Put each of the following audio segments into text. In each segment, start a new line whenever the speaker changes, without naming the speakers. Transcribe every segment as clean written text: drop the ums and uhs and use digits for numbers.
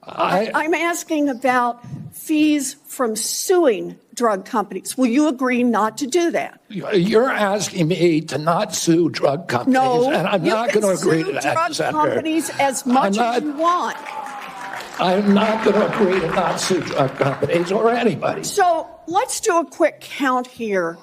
I'm asking about fees from suing drug companies. Will you agree not to do that?
You're asking me to not sue drug companies,
no,
and I'm not going to agree to that,
drug
Senator.
Companies as much as you want.
I'm not going to agree to not sue drug companies or anybody.
So let's do a quick count here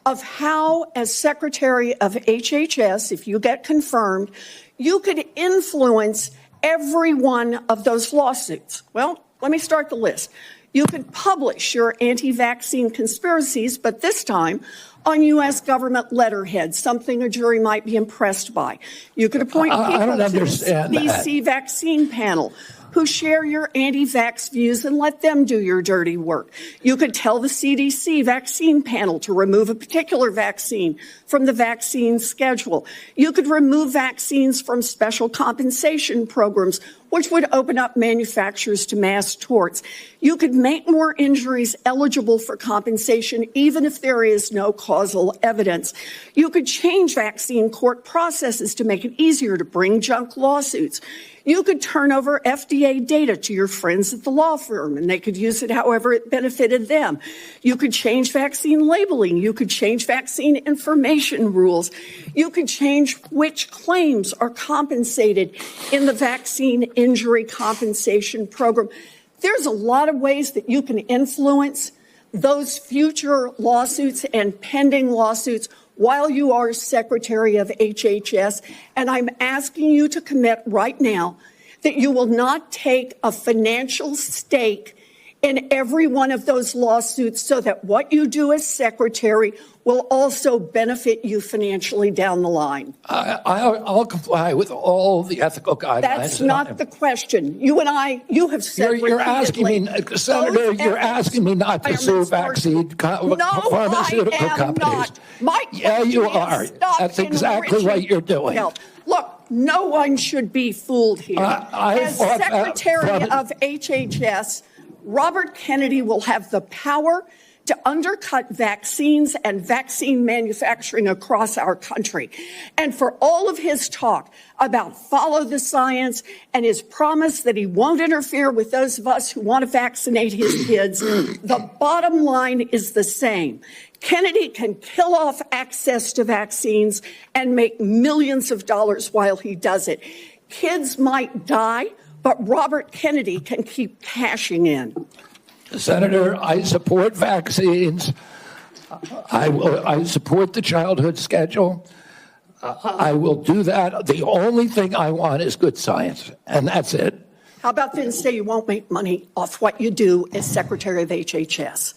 of how, as Secretary of HHS, if you get confirmed, you could influence every one of those lawsuits. Well, let me start the list. You could publish your anti-vaccine conspiracies, but this time on U.S. government letterhead, something a jury might be impressed by. You could appoint people to the CDC vaccine panel who share your anti-vax views and let them do your dirty work. You could tell the CDC vaccine panel to remove a particular vaccine from the vaccine schedule. You could remove vaccines from special compensation programs, which would open up manufacturers to mass torts. You could make more injuries eligible for compensation even if there is no causal evidence. You could change vaccine court processes to make it easier to bring junk lawsuits. You could turn over FDA data to your friends at the law firm, and they could use it however it benefited them. You could change vaccine labeling. You could change vaccine information rules. You could change which claims are compensated in the vaccine injury compensation program. There's a lot of ways that you can influence those future lawsuits and pending lawsuits while you are Secretary of HHS, and I'm asking you to commit right now that you will not take a financial stake in every one of those lawsuits so that what you do as Secretary will also benefit you financially down the line.
I'll comply with all the ethical guidelines.
That's not the question. You have said
you're asking me, Senator, you're asking me not to sue pharmaceutical companies. Yeah, you are. That's exactly what you're doing.
Look, no one should be fooled here. As Secretary of HHS, Robert Kennedy will have the power to undercut vaccines and vaccine manufacturing across our country. And for all of his talk about follow the science and his promise that he won't interfere with those of us who want to vaccinate his kids, the bottom line is the same. Kennedy can kill off access to vaccines and make millions of dollars while he does it. Kids might die, but Robert Kennedy can keep cashing in.
Senator, I support vaccines. I support the childhood schedule. I will do that. The only thing I want is good science, and that's it.
How about then say you won't make money off what you do as Secretary of HHS?